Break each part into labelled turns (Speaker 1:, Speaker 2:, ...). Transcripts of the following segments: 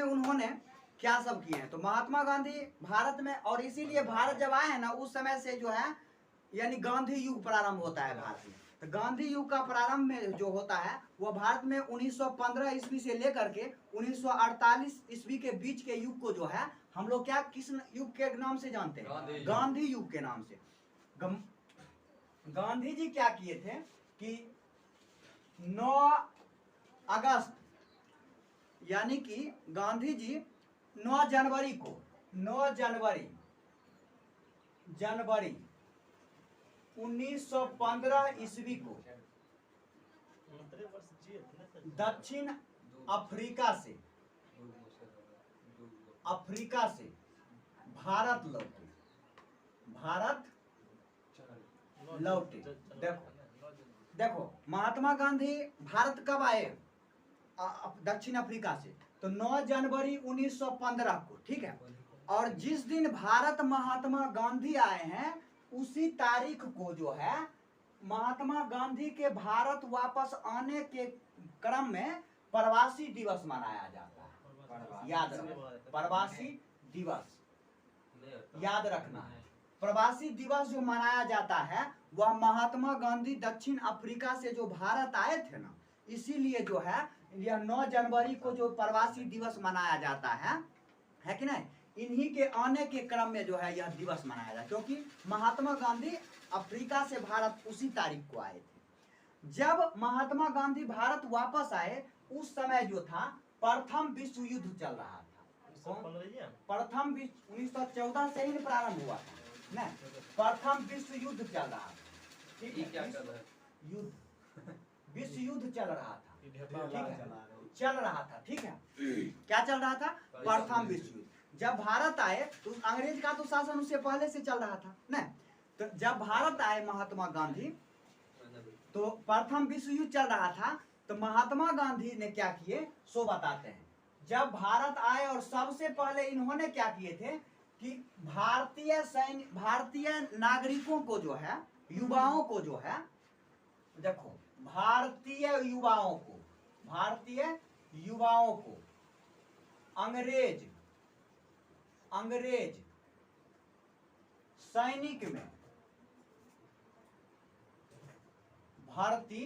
Speaker 1: उन्होंने क्या सब किए हैं। तो महात्मा गांधी भारत में, और इसीलिए भारत जब आए हैं ना उस समय से जो है यानी गांधी युग प्रारंभ होता है भारत में। तो गांधी युग का प्रारंभ में जो होता है वह भारत में 1915 ईस्वी से लेकर के 1948 ईस्वी के बीच के युग को जो है हम लोग क्या किस युग के नाम से जानते हैं, गांधी युग के नाम से। गांधी जी क्या किए थे कि 9 अगस्त यानी कि गांधी जी 9 जनवरी को 9 जनवरी 1915 ईस्वी को दक्षिण अफ्रीका से भारत लौटे। देखो महात्मा गांधी भारत कब आए दक्षिण अफ्रीका से, तो 9 जनवरी 1915 को, ठीक है। और जिस दिन भारत महात्मा गांधी आए हैं उसी तारीख को जो है महात्मा गांधी के भारत वापस आने के क्रम में प्रवासी दिवस मनाया जाता है। याद रखना, प्रवासी दिवस याद रखना है। प्रवासी दिवस जो मनाया जाता है वह महात्मा गांधी दक्षिण अफ्रीका से जो भारत आए थे ना, इसीलिए जो है यह 9 जनवरी को जो प्रवासी दिवस मनाया जाता है कि नहीं। इन्हीं के आने के क्रम में जो है यह दिवस मनाया जाता है, क्योंकि महात्मा गांधी अफ्रीका से भारत उसी तारीख को आए थे। जब महात्मा गांधी भारत वापस आए उस समय जो था प्रथम विश्व युद्ध चल रहा था। प्रथम विश्व 1914 से ही प्रारंभ हुआ था ना, प्रथम विश्व युद्ध चल रहा था। ठीक है, युद्ध विश्व युद्ध चल रहा था, चल रहा था, ठीक है। क्या चल रहा था, प्रथम विश्व युद्ध। जब भारत आए तो अंग्रेज का तो शासन उससे पहले से चल रहा था ना। तो जब भारत आए महात्मा गांधी तो प्रथम विश्व युद्ध चल रहा था। तो महात्मा गांधी ने क्या किए सो बताते हैं। जब भारत आए और सबसे पहले इन्होंने क्या किए थे कि भारतीय नागरिकों को जो है, युवाओं को जो है, देखो भारतीय युवाओं को अंग्रेज सैनिक में भर्ती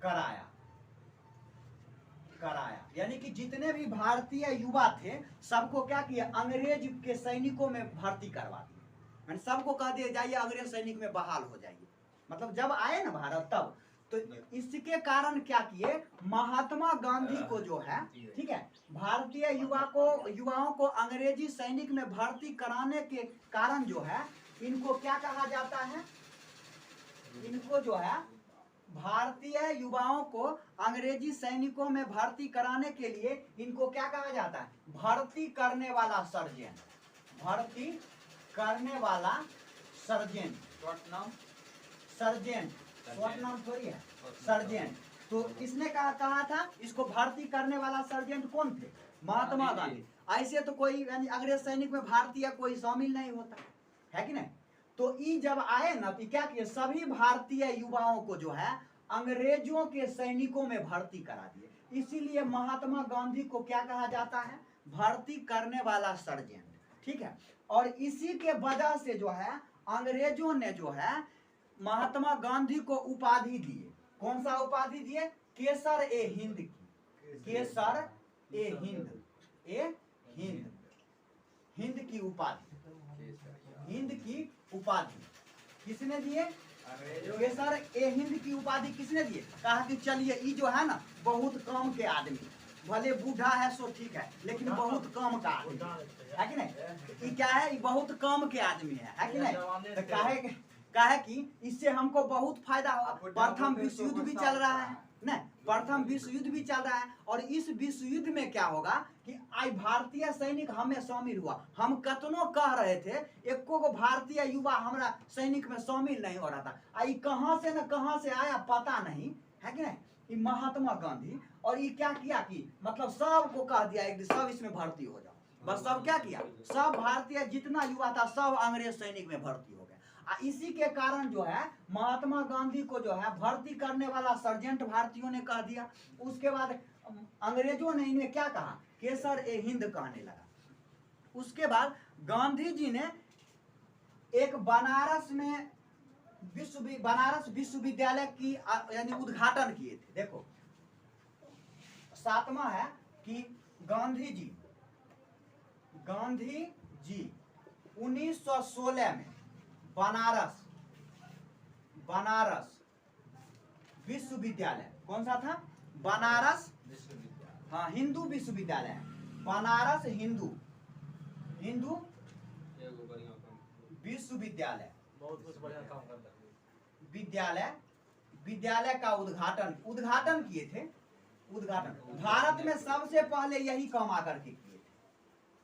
Speaker 1: कराया। यानी कि जितने भी भारतीय युवा थे सबको क्या किया, अंग्रेज के सैनिकों में भर्ती करवा दिया। यानी सबको कह दिया जाइए अंग्रेज सैनिक में बहाल हो जाइए। मतलब जब आए ना भारत तब, तो इसके कारण क्या किए महात्मा गांधी को जो है, ठीक है, भारतीय युवाओं को अंग्रेजी सैनिक में भर्ती कराने के कारण जो है इनको क्या कहा जाता है, इनको जो है भारतीय युवाओं को अंग्रेजी सैनिकों में भर्ती कराने के लिए इनको क्या कहा जाता है, भर्ती करने वाला सर्जेंट। भर्ती करने वाला सर्जेंट, शॉर्ट नाम सर्जेंट, शॉर्ट नाम थोड़ी है, सर्जेंट। तो किसने कहा था इसको भर्ती करने वाला सर्जेंट कौन थे, महात्मा गांधी। ऐसे तो कोई अंग्रेज सैनिक में भारतीय कोई शामिल नहीं होता है कि नहीं। तो ये जब आए ना तो क्या किए, सभी भारतीय युवाओं को जो है अंग्रेजों के सैनिकों में भर्ती करा दिए। इसीलिए महात्मा गांधी को क्या कहा जाता है, भर्ती करने वाला सर्जेंट, ठीक है। और इसी के वजह से जो है अंग्रेजों ने जो है महात्मा गांधी को उपाधि दिए। कौन सा उपाधि दिए, केसर ए हिंद की, केसर ए हिंद, हिंद की उपाधि, हिंद की उपाधि किसने दिए, केसर ए हिंद की उपाधि किसने दिए। कहा कि चलिए ये जो है ना बहुत कम के आदमी, भले बूढ़ा है सो ठीक है लेकिन बहुत कम का आदमी है कि नहीं। ये क्या है, ये बहुत कम के आदमी है कि नहीं। तो काहे कि इससे हमको बहुत फायदा हुआ। प्रथम विश्व युद्ध भी चल रहा है ना, प्रथम विश्व युद्ध भी चल रहा है। और इस विश्व युद्ध में क्या होगा कि आई भारतीय सैनिक हमें शामिल हुआ। हम कतनो कह रहे थे एको को भारतीय युवा हमारा सैनिक में शामिल नहीं हो रहा था। आई कहां से न कहां से आया पता नहीं है कि नहीं, ये महात्मा गांधी। और ये क्या किया कि मतलब सबको कह दिया एक सब इसमें भर्ती हो जाओ। बस सब क्या किया, सब भारतीय जितना युवा था सब अंग्रेज सैनिक में भर्ती हो गया। इसी के कारण जो है महात्मा गांधी को जो है भर्ती करने वाला सर्जेंट भारतीयों ने कह दिया। उसके बाद अंग्रेजों ने इन्हें क्या कहा, केसर ए हिंद कहने लगा। उसके बाद गांधी जी ने एक बनारस विश्वविद्यालय की यानी उद्घाटन किए थे। देखो 7वां है कि गांधी जी 1916 में बनारस विश्वविद्यालय, कौन सा था, बनारस विश्वविद्यालय, हाँ हिंदू विश्वविद्यालय, बनारस हिंदू विश्वविद्यालय,
Speaker 2: बहुत कुछ बढ़िया काम कर रहे
Speaker 1: विद्यालय का उद्घाटन किए थे। भारत में सबसे पहले यही काम आकर के किए थे।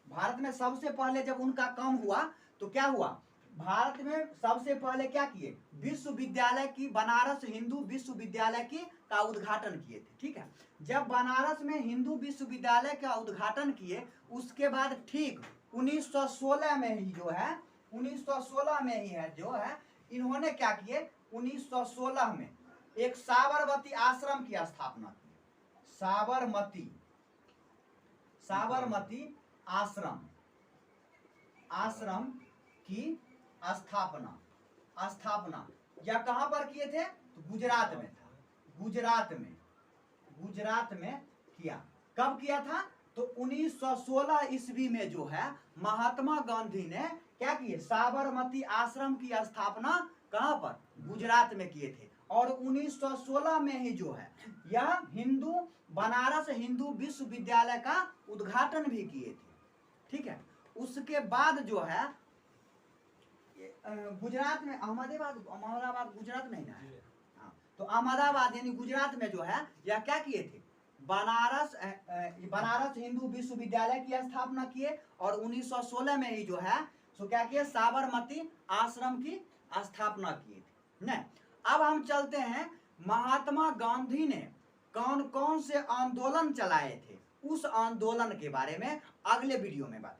Speaker 1: भारत में सबसे पहले जब उनका काम हुआ तो क्या हुआ, भारत में सबसे पहले क्या किए, विश्वविद्यालय की, बनारस हिंदू विश्वविद्यालय की का उद्घाटन किए थे। ठीक है, जब बनारस में हिंदू विश्वविद्यालय का उद्घाटन किए, उसके बाद ठीक 1916 में ही जो है, 1916 में ही है जो है, इन्होंने क्या किए, 1916 में एक साबरमती आश्रम की स्थापना की। साबरमती आश्रम की स्थापना या कहां पर किए थे, तो गुजरात में था। गुजरात में किया। कब किया था, तो 1916 ईस्वी में जो है महात्मा गांधी ने क्या किए, साबरमती आश्रम की स्थापना कहां पर, गुजरात में किए थे। और 1916 में ही जो है यह बनारस हिंदू विश्वविद्यालय का उद्घाटन भी किए थे। ठीक है, उसके बाद जो है गुजरात में अहमदाबाद गुजरात में ही ना है, हाँ, तो अहमदाबाद यानी गुजरात में जो है यह क्या किए थे, बनारस हिंदू विश्वविद्यालय की स्थापना किए। और 1916 में ही जो है सो क्या किए, साबरमती आश्रम की स्थापना किए थे। नहीं, अब हम चलते हैं महात्मा गांधी ने कौन कौन से आंदोलन चलाए थे, उस आंदोलन के बारे में अगले वीडियो में बात